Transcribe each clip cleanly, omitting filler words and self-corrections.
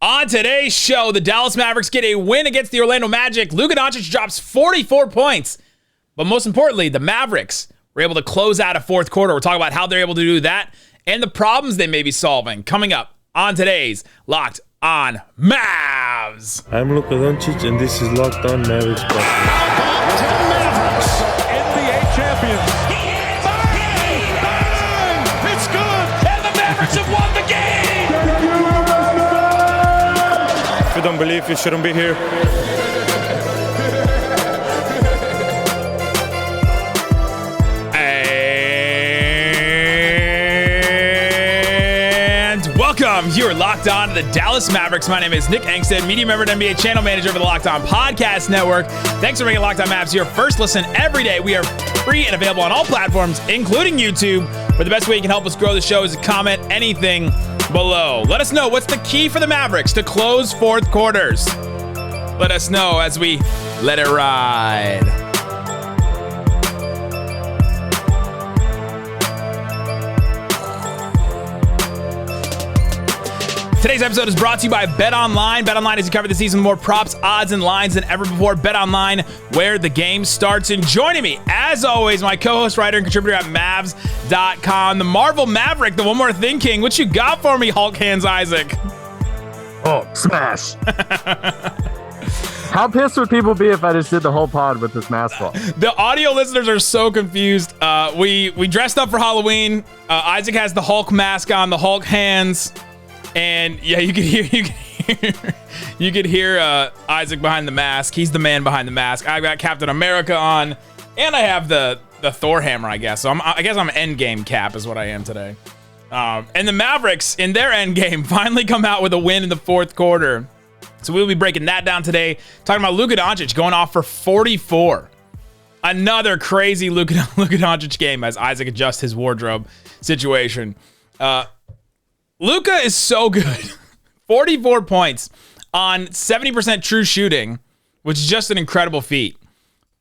On today's show, the Dallas Mavericks get a win against the Orlando Magic. Luka Doncic drops 44 points. But most importantly, the Mavericks were able to close out a fourth quarter. We're talking about how they're able to do that and the problems they may be solving. Coming up on today's Locked On Mavs. I'm Luka Doncic, and this is Locked On Mavericks. How about 10 Mavericks, NBA champions? Bang! It's good! And the Mavericks have won the game! If you don't believe, you shouldn't be here. Welcome. You're locked on to the Dallas Mavericks. My name is Nick Angstadt, media member and NBA channel manager for the Locked On Podcast Network. Thanks for making Locked On Mavs your first listen every day. We are free and available on all platforms, including YouTube. But the best way you can help us grow the show is to comment anything below. Let us know what's the key for the Mavericks to close fourth quarters. Let us know as we let it ride. Today's episode is brought to you by BetOnline. BetOnline is you cover the season with more props, odds, and lines than ever before. BetOnline, where the game starts. And joining me, as always, my co-host, writer, and contributor at Mavs.com, the Marvel Maverick, the One More Thing King. What you got for me, Hulk Hands Isaac? Oh, smash. How pissed would people be if I just did the whole pod with this mask on? The audio listeners are so confused. We dressed up for Halloween. Isaac has the Hulk mask on, the Hulk hands. And yeah, you could hear Isaac behind the mask. He's the man behind the mask. I've got Captain America on, and I have the Thor hammer, I guess. So I guess I'm Endgame Cap is what I am today. And the Mavericks in their Endgame finally come out with a win in the fourth quarter. So we'll be breaking that down today. Talking about Luka Doncic going off for 44. Another crazy Luka Doncic game as Isaac adjusts his wardrobe situation. Luka is so good. 44 points on 70% true shooting, which is just an incredible feat.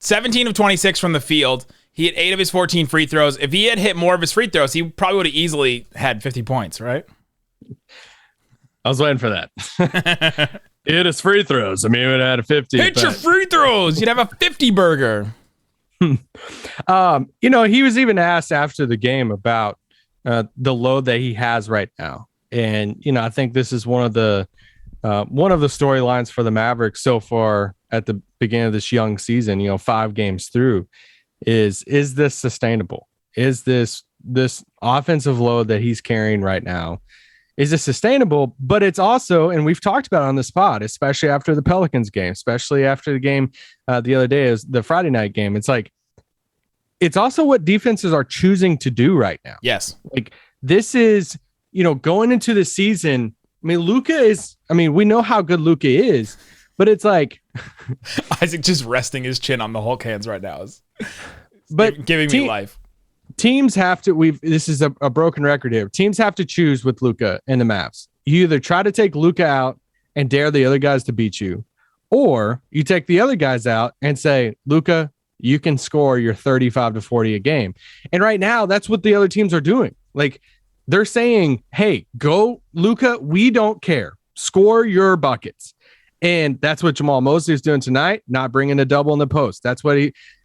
17 of 26 from the field. He hit 8 of his 14 free throws. If he had hit more of his free throws, he probably would have easily had 50 points, right? I was waiting for that. He hit his free throws. I mean, he would have had a 50. Hit your free throws. You'd have a 50 burger. He was even asked after the game about the load that he has right now. And, I think this is one of the storylines for the Mavericks so far at the beginning of this young season, 5 games through, is this sustainable? Is this offensive load that he's carrying right now, is it sustainable? But it's also, and we've talked about it on the spot, especially after the Pelicans game, especially after the game the other day, is the Friday night game. It's like, it's also what defenses are choosing to do right now. Yes. Like this is, going into the season. I mean, we know how good Luka is, but it's like Isaac just resting his chin on the Hulk hands right now is giving me life. Teams have to, this is a broken record here. Teams have to choose with Luka and the Mavs. You either try to take Luka out and dare the other guys to beat you, or you take the other guys out and say, Luka, you can score your 35 to 40 a game. And right now, that's what the other teams are doing. Like, they're saying, hey, go, Luka, we don't care. Score your buckets. And that's what Jamal Mosley is doing tonight, not bringing a double in the post. That's what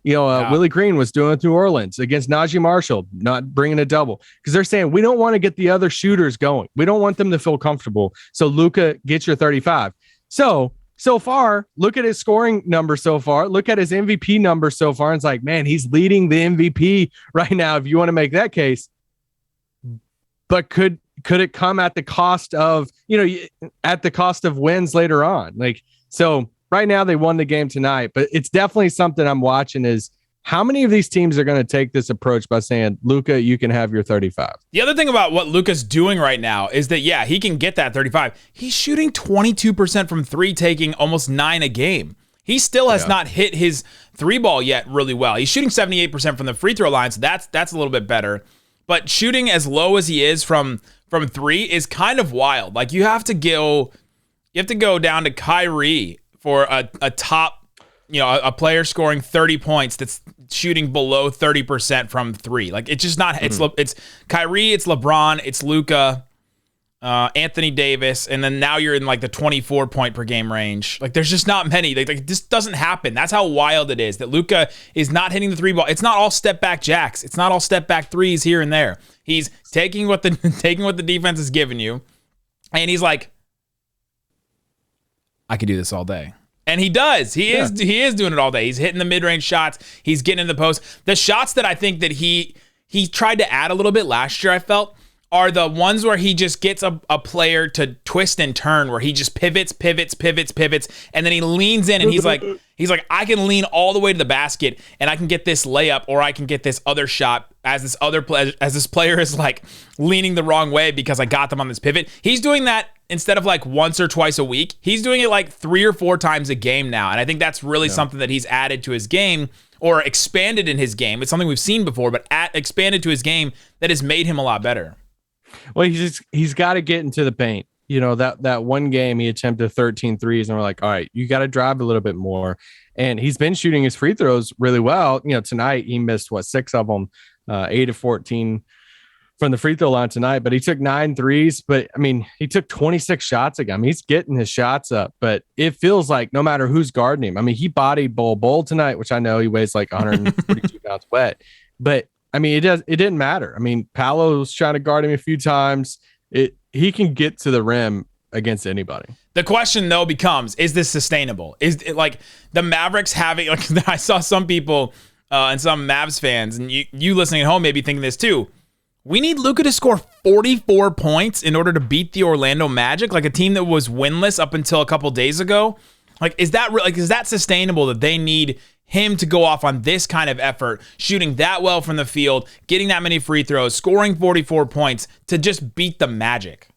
Willie Green was doing through Orleans against Najee Marshall, not bringing a double. Because they're saying, we don't want to get the other shooters going. We don't want them to feel comfortable. So, Luka, get your 35. So far, look at his scoring number so far. Look at his MVP number so far. And it's like, man, he's leading the MVP right now if you want to make that case. But could it come at the cost of, wins later on? Like, so right now they won the game tonight, but it's definitely something I'm watching is how many of these teams are going to take this approach by saying, Luka, you can have your 35. The other thing about what Luka's doing right now is that, yeah, he can get that 35. He's shooting 22% from three, taking almost 9 a game. He still has not hit his 3-ball yet really well. He's shooting 78% from the free throw line, so that's a little bit better. But shooting as low as he is from 3 is kind of wild. Like you have to go down to Kyrie for a top, a player scoring 30 points that's shooting below 30% from 3. Like it's just not. It's Kyrie, it's LeBron, it's Luka. Anthony Davis, and then now you're in like the 24 point per game range. Like there's just not many. Like this doesn't happen. That's how wild it is that Luka is not hitting the three ball. It's not all step back jacks. It's not all step back threes here and there. He's taking what the defense is giving you, and he's like, I could do this all day. And he does. He is doing it all day. He's hitting the mid-range shots. He's getting in the post. The shots that I think that he tried to add a little bit last year, I felt, are the ones where he just gets a player to twist and turn, where he just pivots, and then he leans in and he's like, I can lean all the way to the basket and I can get this layup, or I can get this other shot as this player is like leaning the wrong way because I got them on this pivot. He's doing that instead of like once or twice a week. He's doing it like 3 or 4 times a game now. And I think that's really something that he's added to his game, or expanded in his game. It's something we've seen before, but expanded to his game that has made him a lot better. Well, he's got to get into the paint. You know, that one game he attempted 13 threes, and we're like, all right, you got to drive a little bit more. And he's been shooting his free throws really well. You know, tonight he missed 6 of them, 8 of 14 from the free throw line tonight, but he took 9 threes. But I mean, he took 26 shots again. I mean, he's getting his shots up, but it feels like no matter who's guarding him. I mean, he bodied Bol tonight, which I know he weighs like 142 pounds wet, but I mean, it didn't matter. I mean, Paolo's trying to guard him a few times. He can get to the rim against anybody. The question though becomes, is this sustainable? Is it like the Mavericks having, like I saw some people and some Mavs fans, and you listening at home may be thinking this too. We need Luka to score 44 points in order to beat the Orlando Magic, like a team that was winless up until a couple days ago. Like, is that sustainable that they need him to go off on this kind of effort, shooting that well from the field, getting that many free throws, scoring 44 points to just beat the Magic?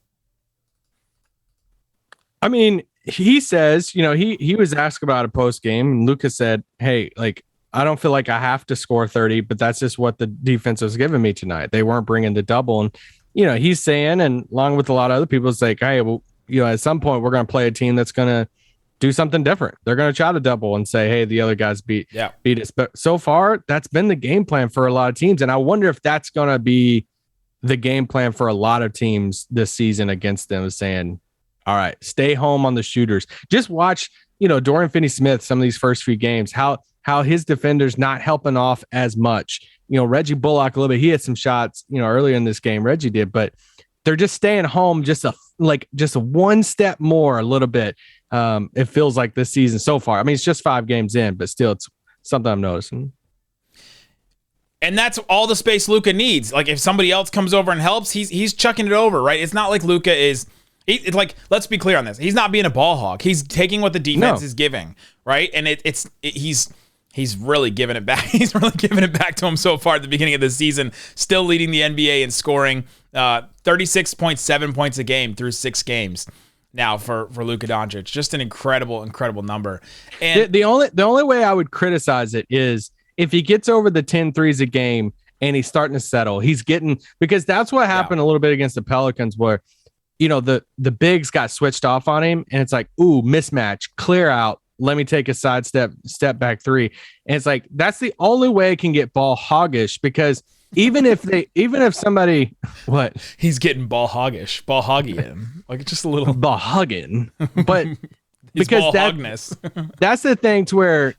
I mean, he says, you know, he was asked about a post game, and Luka said, hey, like, I don't feel like I have to score 30, but that's just what the defense was giving me tonight. They weren't bringing the double. And, you know, he's saying, and along with a lot of other people, it's like, hey, well, you know, at some point we're going to play a team that's going to do something different. They're going to try to double and say, hey, the other guys beat us. But so far, that's been the game plan for a lot of teams. And I wonder if that's going to be the game plan for a lot of teams this season against them, is saying, all right, stay home on the shooters. Just watch, you know, Dorian Finney-Smith, some of these first few games, how his defenders not helping off as much. You know, Reggie Bullock a little bit. He had some shots, you know, earlier in this game, Reggie did, but they're just staying home just a one step more, a little bit. It feels like this season so far. I mean, it's just 5 games in, but still, it's something I'm noticing. And that's all the space Luka needs. Like, if somebody else comes over and helps, he's chucking it over, right? It's not like Luka is. It's like, let's be clear on this. He's not being a ball hog. He's taking what the defense is giving, right? And he's really giving it back. He's really giving it back to him so far at the beginning of the season. Still leading the NBA in scoring, 36.7 points a game through 6 games. Now for Luka Doncic, just an incredible number. And the only way I would criticize it is if he gets over the 10 threes a game and he's starting to settle. He's getting, because that's what happened a little bit against the Pelicans, where, you know, the bigs got switched off on him, and it's like, ooh, mismatch, clear out. Let me take a step back 3. And it's like, that's the only way it can get ball hoggish, because even if somebody, what? He's getting ball hoggy him. Like, just a little ball hugging, but because ball hogness. That's the thing, to where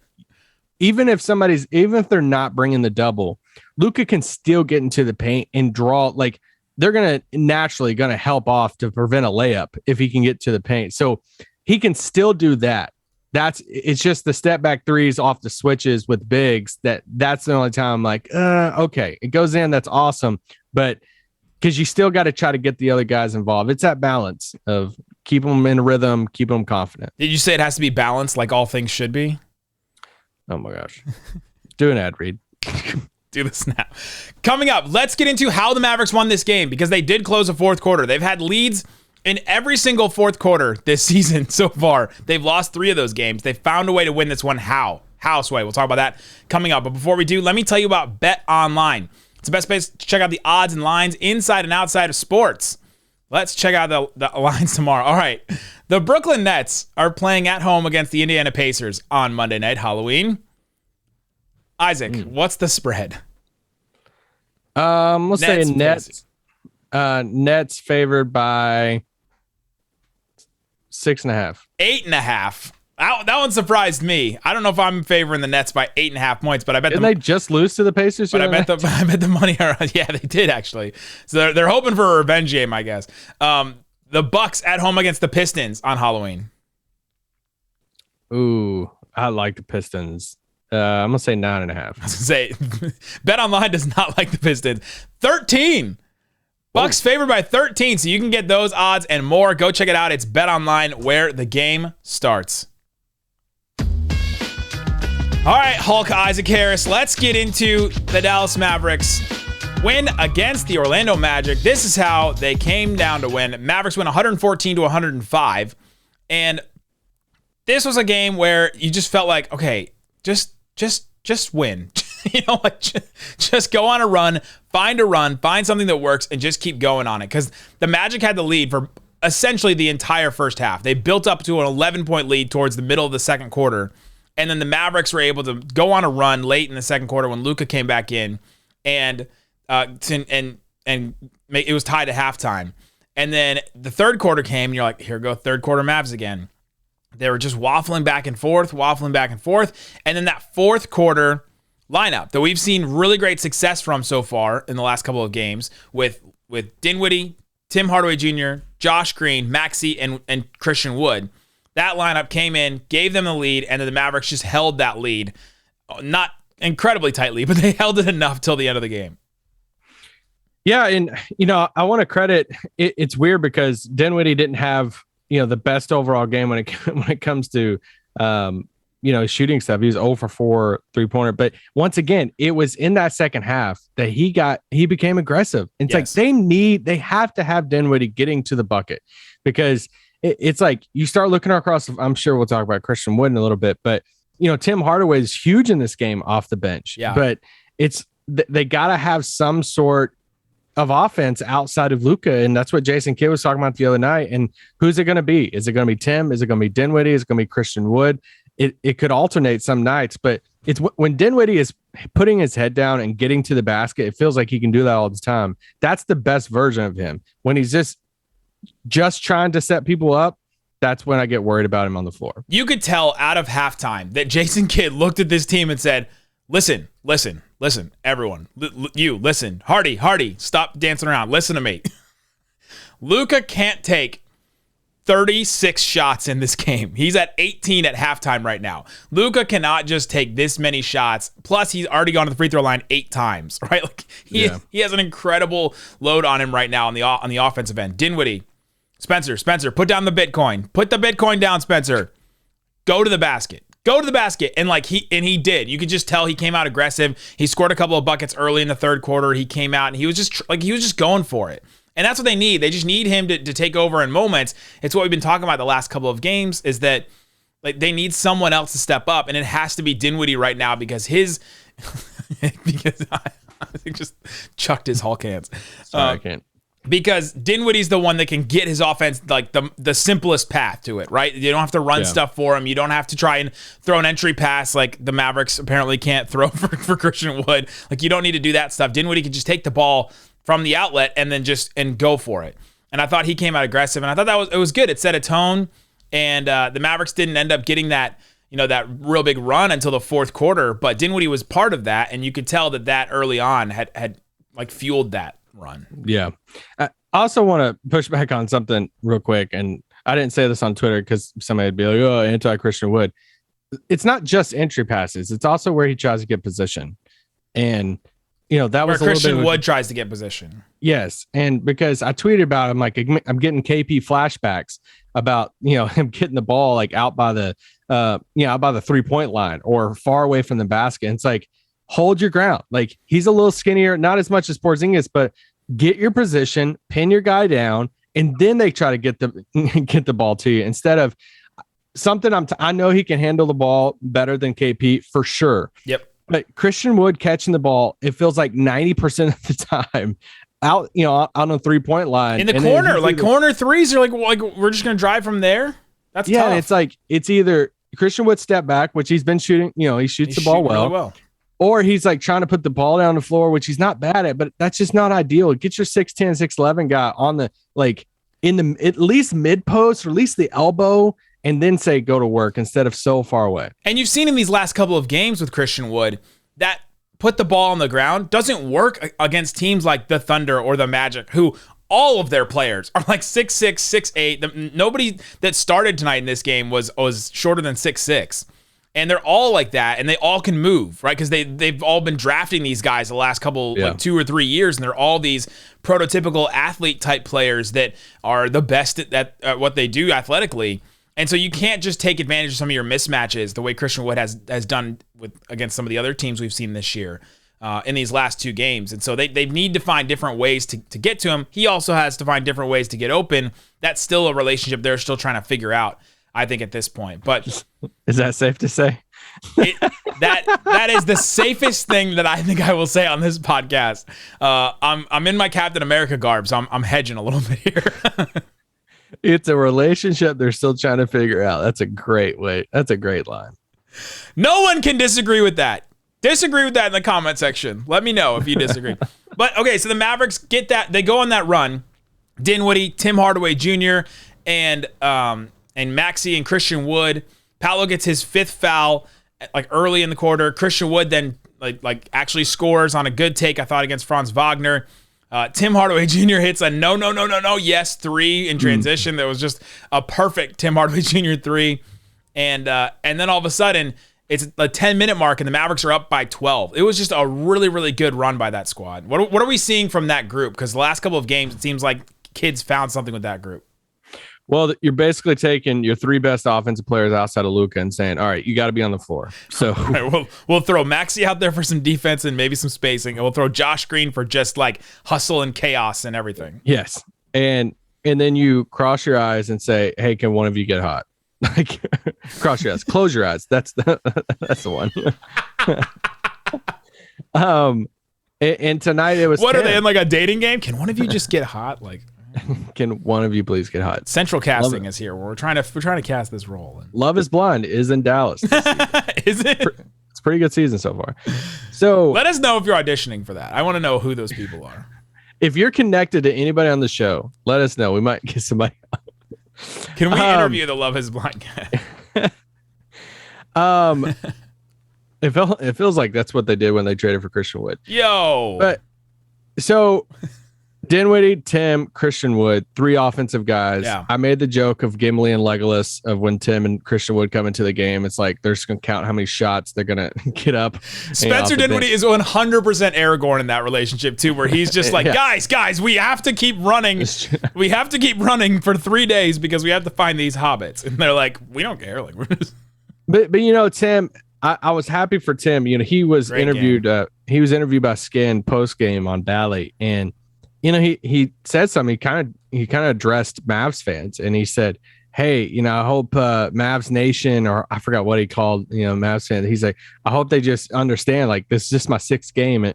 even if they're not bringing the double, Luka can still get into the paint and draw. Like, they're naturally gonna help off to prevent a layup if he can get to the paint. So he can still do that. It's just the step back 3s off the switches with bigs. That's the only time I'm like, okay, it goes in. That's awesome. But because you still got to try to get the other guys involved. It's that balance of keep them in rhythm, keep them confident. Did you say it has to be balanced like all things should be? Oh my gosh. Do an ad read. Do this now. Coming up, let's get into how the Mavericks won this game, because they did close a fourth quarter. They've had leads in every single fourth quarter this season so far. They've lost 3 of those games. They found a way to win this one. How, Sway? We'll talk about that coming up. But before we do, let me tell you about BetOnline. It's the best place to check out the odds and lines inside and outside of sports. Let's check out the lines tomorrow. All right. The Brooklyn Nets are playing at home against the Indiana Pacers on Monday night, Halloween. Isaac, what's the spread? Let's say Nets. Nets favored by 6.5. 8.5. That one surprised me. I don't know if I'm favoring the Nets by 8.5 points, but I bet Didn't they just lose to the Pacers? But I bet the money are. Yeah, they did actually. So they're hoping for a revenge game, I guess. The Bucks at home against the Pistons on Halloween. Ooh, I like the Pistons. I'm gonna say 9.5. I was gonna say BetOnline does not like the Pistons. 13. Bucks favored by 13, so you can get those odds and more. Go check it out. It's BetOnline, where the game starts. All right, Hulk Isaac Harris, let's get into the Dallas Mavericks win against the Orlando Magic. This is how they came down to win. Mavericks win 114-105. And this was a game where you just felt like, okay, just win. Just go on a run, find something that works, and just keep going on it. Because the Magic had the lead for essentially the entire first half. They built up to an 11-point lead towards the middle of the second quarter. And then the Mavericks were able to go on a run late in the second quarter when Luka came back in, and it was tied at halftime. And then the third quarter came, and you're like, here go third quarter Mavs again. They were just waffling back and forth. And then that fourth quarter lineup that we've seen really great success from so far in the last couple of games with Dinwiddie, Tim Hardaway Jr., Josh Green, Maxey, and Christian Wood. That lineup came in, gave them the lead, and then the Mavericks just held that lead. Not incredibly tightly, but they held it enough till the end of the game. Yeah, and, I want to credit, it's weird because Dinwiddie didn't have, the best overall game when it comes to, shooting stuff. He was 0 for 4 3-pointer. But once again, it was in that second half that he became aggressive. And it's like they have to have Dinwiddie getting to the bucket, because it's like you start looking across. I'm sure we'll talk about Christian Wood in a little bit, but Tim Hardaway is huge in this game off the bench. Yeah. But they got to have some sort of offense outside of Luka, and that's what Jason Kidd was talking about the other night. And who's it going to be? Is it going to be Tim? Is it going to be Dinwiddie? Is it going to be Christian Wood? It could alternate some nights, but it's when Dinwiddie is putting his head down and getting to the basket, it feels like he can do that all the time. That's the best version of him. When he's just trying to set people up, that's when I get worried about him on the floor. You could tell out of halftime that Jason Kidd looked at this team and said, listen, everyone, listen, Hardy, stop dancing around. Listen to me. Luka can't take 36 shots in this game. He's at 18 at halftime right now. Luka cannot just take this many shots. Plus, he's already gone to the free throw line 8 times, right? Like he has an incredible load on him right now on the offensive end. Dinwiddie, Spencer, put down the Bitcoin. Put the Bitcoin down, Spencer. Go to the basket. And he did. You could just tell he came out aggressive. He scored a couple of buckets early in the third quarter. He came out and he was just going for it. And that's what they need. They just need him to take over in moments. It's what we've been talking about the last couple of games, is that they need someone else to step up, and it has to be Dinwiddie right now because because I just chucked his Hulk hands. Sorry, I can't. Because Dinwiddie's the one that can get his offense like the simplest path to it, right? You don't have to run stuff for him. You don't have to try and throw an entry pass like the Mavericks apparently can't throw for Christian Wood. Like, you don't need to do that stuff. Dinwiddie can just take the ball from the outlet and then and go for it. And I thought he came out aggressive, and I thought it was good. It set a tone, and the Mavericks didn't end up getting that real big run until the fourth quarter. But Dinwiddie was part of that, and you could tell that early on had fueled that run. Yeah. I also want to push back on something real quick, and I didn't say this on Twitter because somebody would be like, oh, anti-Christian Wood. It's not just entry passes. It's also where he tries to get position. And that was where a Christian little bit Wood tries to get position. Yes, and because I tweeted about it, I'm getting KP flashbacks about him getting the ball out by the 3-point line or far away from the basket. And it's like, hold your ground. Like, he's a little skinnier, not as much as Porzingis, but get your position, pin your guy down, and then they try to get the ball to you instead of something. I know he can handle the ball better than KP for sure. Yep. But Christian Wood catching the ball, it feels like 90% of the time out on the 3-point line in the corner, corner threes are like we're just gonna drive from there. That's tough. And it's either Christian Wood step back, which he's been shooting. He shoots the ball well, really well, Or he's like trying to put the ball down the floor, which he's not bad at, but that's just not ideal. Get your 6'10", 6'11" guy on the, like, in the at least mid post or at least the elbow, and then say go to work instead of so far away. And you've seen in these last couple of games with Christian Wood that put the ball on the ground doesn't work against teams like the Thunder or the Magic, who all of their players are like 6'6", 6'8". Nobody that started tonight in this game was shorter than 6'6". And they're all like that, and they all can move, right? Because they've all been drafting these guys the last couple, like 2 or 3 years, and they're all these prototypical athlete-type players that are the best at what they do athletically. And so you can't just take advantage of some of your mismatches the way Christian Wood has done against some of the other teams we've seen this year in these last 2 games. And so they need to find different ways to get to him. He also has to find different ways to get open. That's still a relationship they're still trying to figure out, I think, at this point. But is that safe to say? That is the safest thing that I think I will say on this podcast. I'm in my Captain America garb, so I'm hedging a little bit here. It's a relationship they're still trying to figure out. That's a great way. That's a great line. No one can disagree with that. Disagree with that in the comment section. Let me know if you disagree. But okay, so the Mavericks get that. They go on that run. Dinwiddie, Tim Hardaway Jr., and Maxey and Christian Wood. Paolo gets his 5th foul like early in the quarter. Christian Wood then like actually scores on a good take, I thought, against Franz Wagner. Tim Hardaway Jr. hits a no, yes 3 in transition. That was just a perfect Tim Hardaway Jr. 3. And then all of a sudden, it's a 10-minute mark, and the Mavericks are up by 12. It was just a really, really good run by that squad. What are we seeing from that group? Because the last couple of games, it seems like kids found something with that group. Well, you're basically taking your 3 best offensive players outside of Luka and saying, all right, you got to be on the floor. So right, we'll throw Maxey out there for some defense and maybe some spacing, and we'll throw Josh Green for just like hustle and chaos and everything. Yes. And then you cross your eyes and say, hey, can one of you get hot? Like, cross your eyes, close your eyes. That's the one. And tonight it was. What are they in, like a dating game? Can one of you just get hot? Like, can one of you please get hot? Central Casting is here. We're trying to cast this role. Love is Blind is in Dallas. Is it? It's a pretty good season so far. So let us know if you're auditioning for that. I want to know who those people are. If you're connected to anybody on the show, let us know. We might get somebody. Can we interview the Love is Blind guy? It feels like that's what they did when they traded for Christian Wood. Yo. But so Dinwiddie, Tim, Christian Wood, 3 offensive guys. Yeah. I made the joke of Gimli and Legolas of when Tim and Christian Wood come into the game. It's like they're just going to count how many shots they're going to get up. Spencer Dinwiddie is 100% Aragorn in that relationship too, where he's just like, Yeah. guys, we have to keep running. We have to keep running for 3 days because we have to find these hobbits. And they're like, we don't care. Like, we're just. But you know, Tim, I was happy for Tim. You know, he was Great interviewed. He was interviewed by Skin post game on Bally, and you know, he said something. He kind of addressed Mavs fans, and he said, "Hey, you know, I hope Mavs Nation, or I forgot what he called, you know, Mavs fans. He's like, I hope they just understand, like, this is just my 6th game,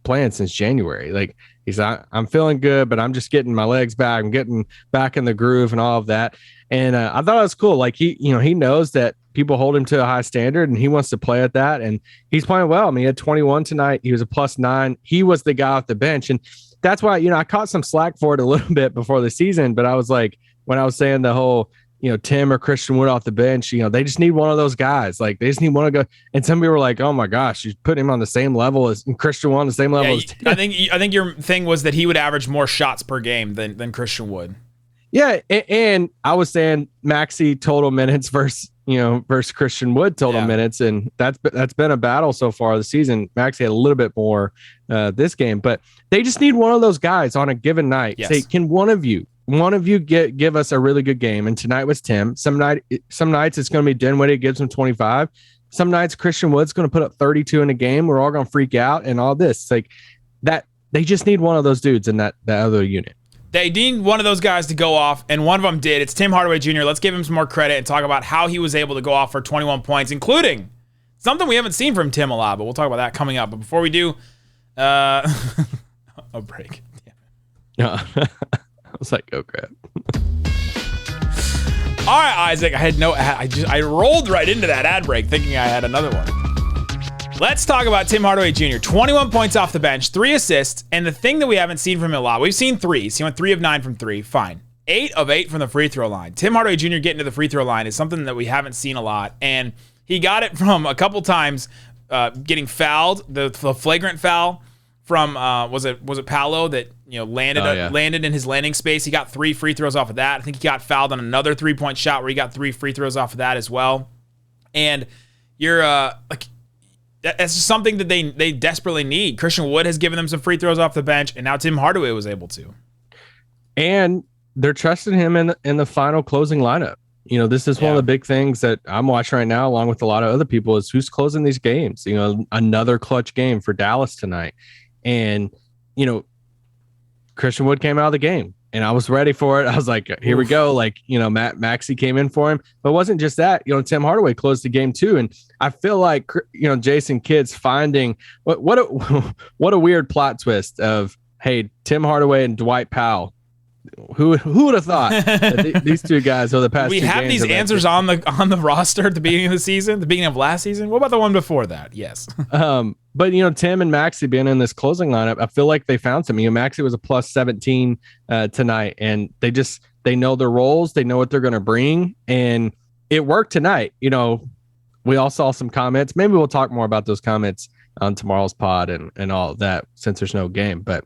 playing since January. Like, he's like, I'm feeling good, but I'm just getting my legs back. I'm getting back in the groove and all of that. And I thought it was cool. Like, he knows that people hold him to a high standard, and he wants to play at that. And he's playing well. I mean, he had 21 tonight. He was a +9. He was the guy off the bench, and that's why, I caught some slack for it a little bit before the season, but I was like, when I was saying the whole, Tim or Christian Wood off the bench, they just need one of those guys. Like, they just need one to go. And some people were like, oh my gosh, you put him on the same level as Christian Wood, on the same level as Tim. I think your thing was that he would average more shots per game than Christian Wood. Yeah. And I was saying Maxey total minutes versus Christian Wood total minutes. And that's been a battle so far this season. Maxey had a little bit more this game, but they just need one of those guys on a given night. Yes. Say, can one of you give us a really good game? And tonight was Tim. Some nights it's going to be Dinwiddie, gives him 25. Some nights Christian Wood's going to put up 32 in a game. We're all going to freak out and all this. It's like that. They just need one of those dudes in that other unit. They need one of those guys to go off, and one of them did. It's Tim Hardaway Jr. Let's give him some more credit and talk about how he was able to go off for 21 points, including something we haven't seen from Tim a lot, but we'll talk about that coming up. But before we do, a break. Yeah. I was like, oh crap. All right, Isaac. I rolled right into that ad break thinking I had another one. Let's talk about Tim Hardaway Jr. 21 points off the bench, 3 assists, and the thing that we haven't seen from him a lot, we've seen threes. He went 3 of 9 from 3, fine. 8 of 8 from the free throw line. Tim Hardaway Jr. getting to the free throw line is something that we haven't seen a lot, and he got it from a couple times getting fouled, the flagrant foul from was it Paolo that landed in his landing space. He got 3 free throws off of that. I think he got fouled on another 3-point shot where he got 3 free throws off of that as well. And you're that's just something that they desperately need. Christian Wood has given them some free throws off the bench, and now Tim Hardaway was able to. And they're trusting him in the final closing lineup. This is one of the big things that I'm watching right now, along with a lot of other people, is who's closing these games. Another clutch game for Dallas tonight. And, Christian Wood came out of the game. And I was ready for it. I was like, here we go. Maxey came in for him. But it wasn't just that. Tim Hardaway closed the game too. And I feel like, Jason Kidd's finding what a weird plot twist of, hey, Tim Hardaway and Dwight Powell. Who would have thought that these two guys over the past we two have games these answers on the roster at the beginning of the season, the beginning of last season? What about the one before that? Yes. But Tim and Maxey being in this closing lineup, I feel like they found something. Maxey was a plus 17 tonight, and they know their roles, they know what they're going to bring, and it worked tonight. We all saw some comments. Maybe we'll talk more about those comments on tomorrow's pod and all of that since there's no game. But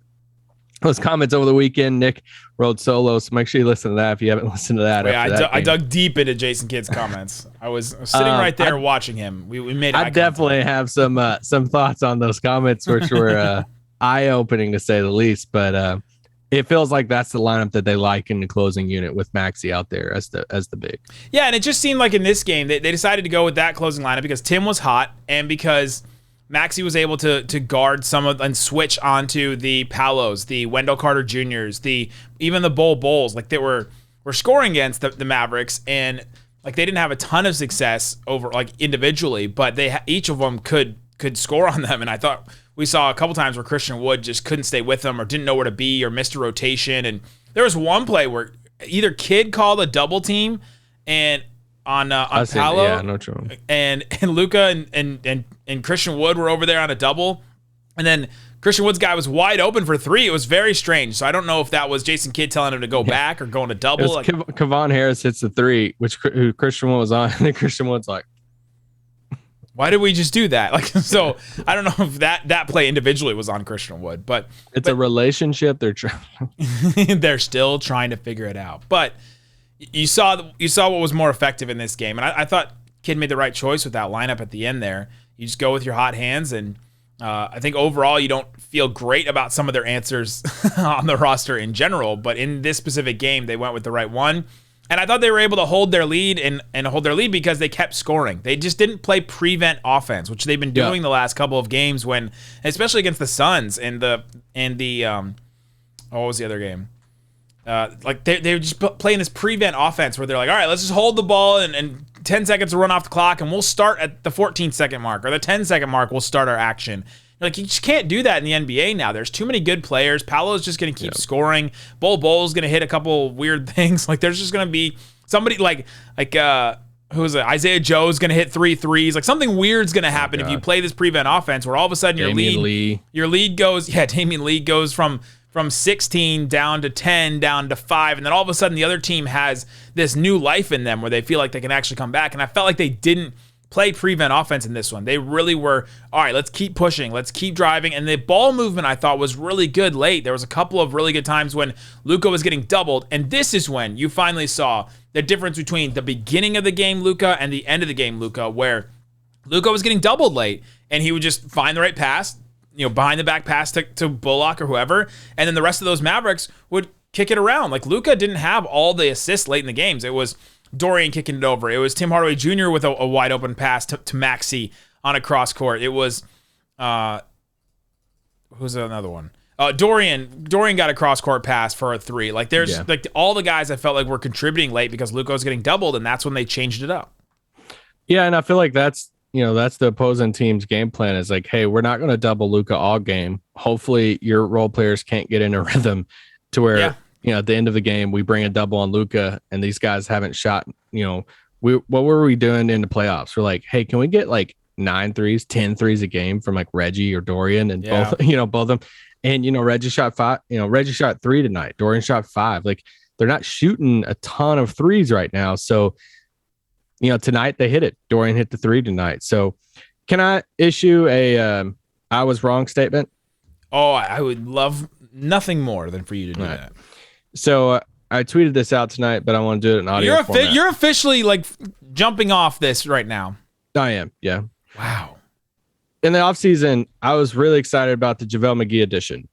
those comments over the weekend, Nick rode solo, so make sure you listen to that if you haven't listened to that. I dug deep into Jason Kidd's comments. I was sitting right there watching him. We made. I definitely have some thoughts on those comments, which were eye-opening to say the least. But it feels like that's the lineup that they like in the closing unit with Maxey out there as the big. Yeah, and it just seemed like in this game they decided to go with that closing lineup because Tim was hot and because Maxey was able to guard some of and switch onto the Palos, the Wendell Carter Juniors, even the Bulls. Like they were scoring against the Mavericks, and like they didn't have a ton of success over like individually, but each of them could score on them. And I thought we saw a couple times where Christian Wood just couldn't stay with them or didn't know where to be or missed a rotation. And there was one play where either Kidd called a double team and on Paolo, and Luka and Christian Wood were over there on a double, and then Christian Wood's guy was wide open for 3. It was very strange. So I don't know if that was Jason Kidd telling him to go back or going to double. Kevon Harris hits the 3, who Christian Wood was on, and then Christian Wood's like, why did we just do that? So I don't know if that play individually was on Christian Wood, but it's a relationship. They're still trying to figure it out, but. You saw what was more effective in this game, and I thought Kidd made the right choice with that lineup at the end there. You just go with your hot hands, and I think overall you don't feel great about some of their answers on the roster in general, but in this specific game they went with the right one, and I thought they were able to hold their lead and hold their lead because they kept scoring. They just didn't play prevent offense, which they've been doing the last couple of games especially against the Suns and the what was the other game? They're just playing this prevent offense where they're like, all right, let's just hold the ball and 10 seconds to run off the clock, and we'll start at the 14-second mark or the 10-second mark. We'll start our action. You just can't do that in the NBA now. There's too many good players. Paolo's just going to keep scoring. Bol's going to hit a couple weird things. There's just going to be somebody who is it? Isaiah Joe's going to hit 3 threes. Something weird's going to happen if you play this prevent offense where all of a sudden your lead goes. Yeah, Damian Lee goes from 16 down to 10 down to 5, and then all of a sudden the other team has this new life in them where they feel like they can actually come back. And I felt like they didn't play prevent offense in this one. They really were, all right, let's keep pushing, let's keep driving. And the ball movement I thought was really good late. There was a couple of really good times when Luka was getting doubled, and this is when you finally saw the difference between the beginning of the game Luka and the end of the game Luka, where Luka was getting doubled late and he would just find the right pass, behind the back pass to Bullock or whoever, and then the rest of those Mavericks would kick it around. Luka didn't have all the assists late in the games. It was Dorian kicking it over. It was Tim Hardaway Jr. with a wide open pass to Maxey on a cross court. It was who's another one? Dorian got a cross court pass for a 3. There's all the guys I felt like were contributing late because Luka was getting doubled, and that's when they changed it up. Yeah, and I feel like that's the opposing team's game plan is hey, we're not going to double Luka all game. Hopefully your role players can't get in a rhythm to where, at the end of the game, we bring a double on Luka and these guys haven't shot, what were we doing in the playoffs? We're like, hey, can we get 9 threes, 10 threes a game from like Reggie or Dorian and Yeah. both of them. And, Reggie shot 5, Reggie shot 3 tonight. Dorian shot 5. Like they're not shooting a ton of threes right now. So, tonight they hit it. Dorian hit the 3 tonight. So can I issue a I was wrong statement? Oh, I would love nothing more than for you to do that. So I tweeted this out tonight, but I want to do it in audio format. You're officially like jumping off this right now. I am, yeah. Wow. In the offseason, I was really excited about the JaVale McGee addition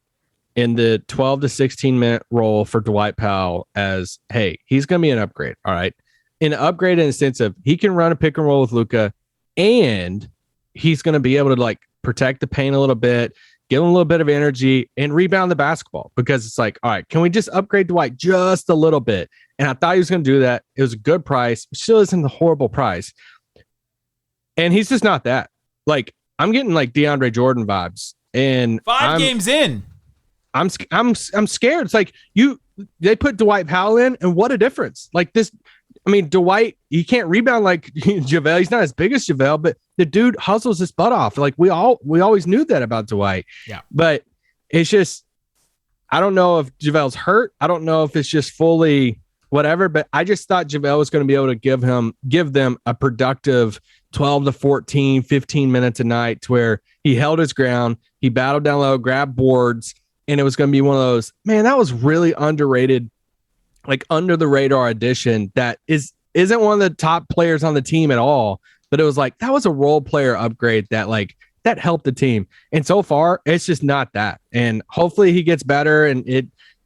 in the 12 to 16 minute role for Dwight Powell as, hey, he's going to be an upgrade. All right. An upgrade in the sense of he can run a pick and roll with Luka, and he's going to be able to like protect the paint a little bit, give him a little bit of energy, and rebound the basketball, because it's like, all right, can we just upgrade Dwight just a little bit? And I thought he was going to do that. It was a good price. Still isn't a horrible price. And he's just not that. Like, I'm getting like DeAndre Jordan vibes. And 5 games in. I'm scared. It's like they put Dwight Powell in, and what a difference. Like this, I mean, Dwight, he can't rebound like JaVale. He's not as big as JaVale, but the dude hustles his butt off. Like we always knew that about Dwight. Yeah. But it's just, I don't know if JaVale's hurt. I don't know if it's just fully whatever, but I just thought JaVale was going to be able to give them a productive 12 to 14, 15 minutes a night, to where he held his ground, he battled down low, grabbed boards, and it was going to be one of those, man, that was really underrated, like under the radar addition that isn't one of the top players on the team at all. But it was like, that was a role player upgrade that helped the team. And so far, it's just not that. And hopefully he gets better, and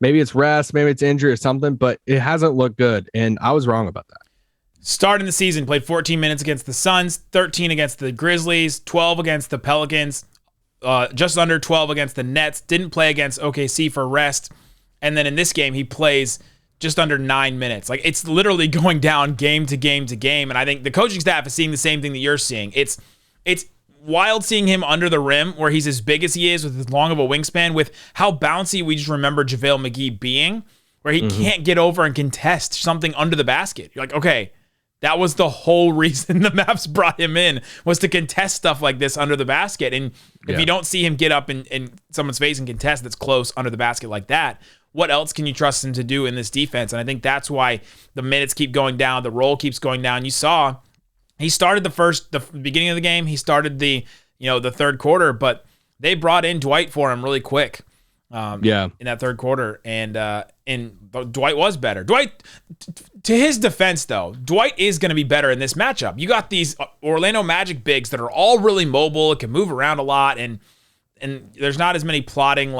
maybe it's rest, maybe it's injury or something, but it hasn't looked good. And I was wrong about that. Starting the season, played 14 minutes against the Suns, 13 against the Grizzlies, 12 against the Pelicans, just under 12 against the Nets. Didn't play against OKC for rest. And then in this game, he plays just under 9 minutes. Like, it's literally going down game to game to game. And I think the coaching staff is seeing the same thing that you're seeing. It's wild seeing him under the rim, where he's as big as he is with as long of a wingspan, with how bouncy we just remember JaVale McGee being, where he can't get over and contest something under the basket. You're like, okay, that was the whole reason the Mavs brought him in, was to contest stuff like this under the basket. And if you don't see him get up in someone's face and contest that's close under the basket like that, what else can you trust him to do in this defense? And I think that's why the minutes keep going down, the roll keeps going down. You saw he started the beginning of the game, he started the third quarter, but they brought in Dwight for him really quick. In that third quarter, and Dwight was better. Dwight, to his defense though, Dwight is going to be better in this matchup. You got these Orlando Magic bigs that are all really mobile, can move around a lot, and there's not as many plotting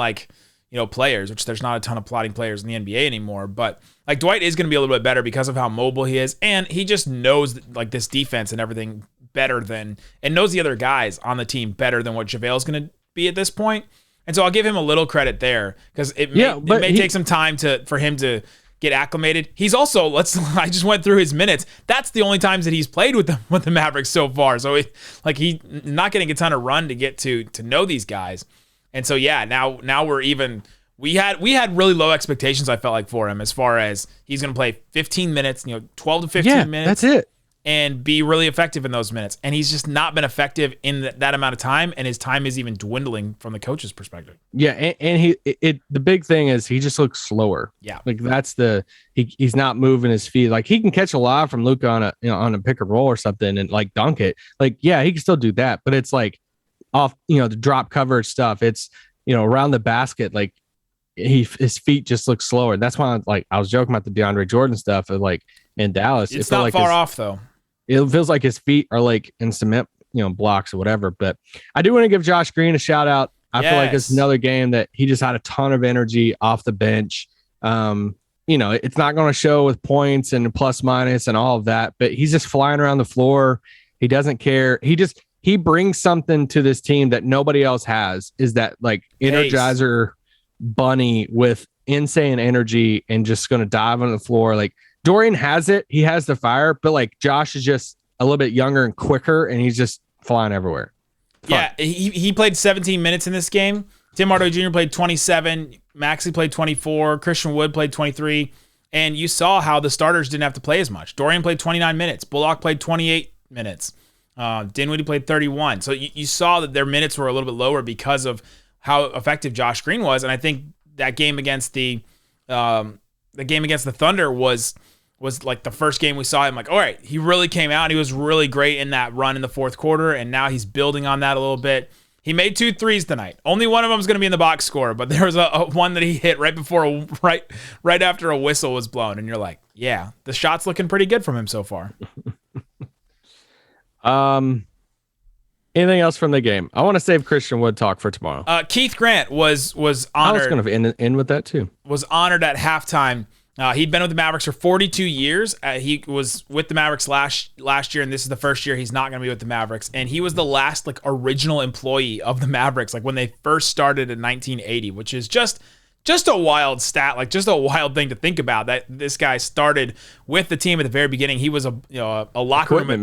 players, which there's not a ton of plotting players in the NBA anymore. But like Dwight is going to be a little bit better because of how mobile he is, and he just knows like this defense and everything better and knows the other guys on the team better than what JaVale's going to be at this point. And so I'll give him a little credit there, because it may take some time for him to get acclimated. He's also, I just went through his minutes. That's the only times that he's played with the Mavericks so far. So he's not getting a ton of run to get to know these guys. And so now we're even. We had really low expectations, I felt like, for him, as far as he's going to play 15 minutes, 12 to 15 minutes. That's it. And be really effective in those minutes. And he's just not been effective in that amount of time, and his time is even dwindling from the coach's perspective. Yeah, and the big thing is he just looks slower. Yeah. Like that's he's not moving his feet. Like he can catch a lob from Luka on a pick and roll or something and like dunk it. Like, yeah, he can still do that, but it's like off, the drop coverage stuff. It's, around the basket, like his feet just look slower. That's why I was joking about the DeAndre Jordan stuff of like in Dallas. It's not far off though. It feels like his feet are like in cement, blocks or whatever. But I do want to give Josh Green a shout out. I feel like it's another game that he just had a ton of energy off the bench. It's not going to show with points and plus minus and all of that, but he's just flying around the floor. He doesn't care. He brings something to this team that nobody else has, is that like Energizer bunny with insane energy and just going to dive on the floor. Like, Dorian has it. He has the fire, but like Josh is just a little bit younger and quicker, and he's just flying everywhere. Fun. Yeah, he played 17 minutes in this game. Tim Hardaway Jr. played 27. Maxey played 24. Christian Wood played 23. And you saw how the starters didn't have to play as much. Dorian played 29 minutes. Bullock played 28 minutes. Dinwiddie played 31. So you saw that their minutes were a little bit lower because of how effective Josh Green was. And I think that game against the Thunder was like the first game we saw him like, all right, he really came out. He was really great in that run in the fourth quarter, and now he's building on that a little bit. He made 2 threes tonight. Only one of them is going to be in the box score, but there was a one that he hit right before right after a whistle was blown, and you're like, yeah, the shot's looking pretty good from him so far. Anything else from the game? I want to save Christian Wood talk for tomorrow. Keith Grant was honored. I was going to end with that too. Was honored at halftime. He'd been with the Mavericks for 42 years. He was with the Mavericks last year, and this is the first year he's not going to be with the Mavericks. And he was the last like original employee of the Mavericks, like when they first started in 1980, which is just a wild stat, like just a wild thing to think about. That this guy started with the team at the very beginning. He was a locker equipment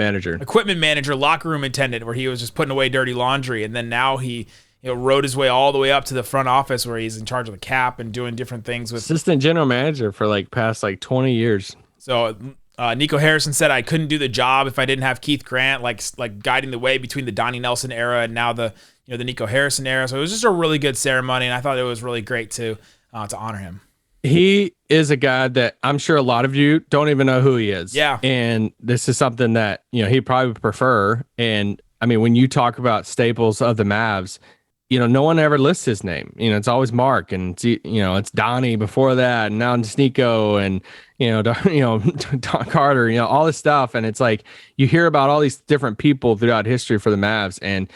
manager, locker room attendant, where he was just putting away dirty laundry, and then now he rode his way all the way up to the front office where he's in charge of the cap and doing different things with assistant general manager for like past like 20 years. So Nico Harrison said, I couldn't do the job if I didn't have Keith Grant, like guiding the way between the Donnie Nelson era and now the Nico Harrison era. So it was just a really good ceremony, and I thought it was really great to honor him. He is a guy that I'm sure a lot of you don't even know who he is. Yeah. And this is something that, he probably would prefer. And I mean, when you talk about staples of the Mavs, no one ever lists his name. It's always Mark, and it's Donnie before that, and now it's Nico, and Don Carter, all this stuff. And it's like you hear about all these different people throughout history for the Mavs, and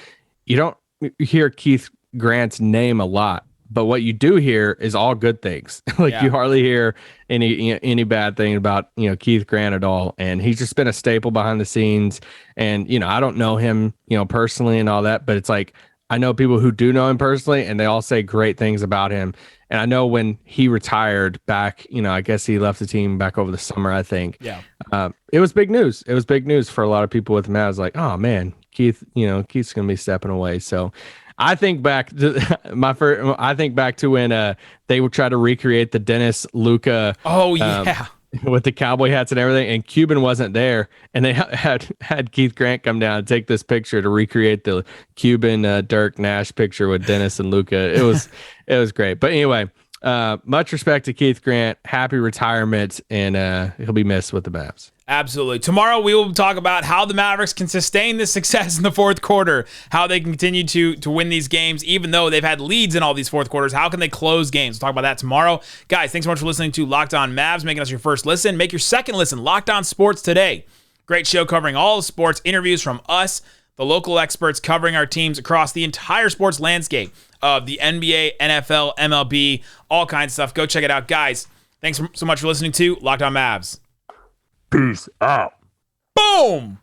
you don't hear Keith Grant's name a lot. But what you do hear is all good things. You hardly hear any bad thing about Keith Grant at all. And he's just been a staple behind the scenes. And I don't know him personally and all that, but it's like I know people who do know him personally, and they all say great things about him. And I know when he retired back, I guess he left the team back over the summer, I think. Yeah. It was big news. It was big news for a lot of people with the Mavs. Like, oh man, Keith's going to be stepping away. So I think back to I think back to when they would try to recreate the Dennis Luka. Oh yeah. With the cowboy hats and everything, and Cuban wasn't there, and they had Keith Grant come down and take this picture to recreate the Cuban Dirk Nash picture with Dennis and Luka. It was great. But anyway, much respect to Keith Grant. Happy retirement, and he'll be missed with the Mavs. Absolutely. Tomorrow we will talk about how the Mavericks can sustain this success in the fourth quarter, how they can continue to win these games, even though they've had leads in all these fourth quarters. How can they close games? We'll talk about that tomorrow. Guys, thanks so much for listening to Locked On Mavs, making us your first listen. Make your second listen, Locked On Sports Today. Great show covering all the sports, interviews from us, the local experts covering our teams across the entire sports landscape of the NBA, NFL, MLB, all kinds of stuff. Go check it out. Guys, thanks so much for listening to Locked On Mavs. Peace out. Boom!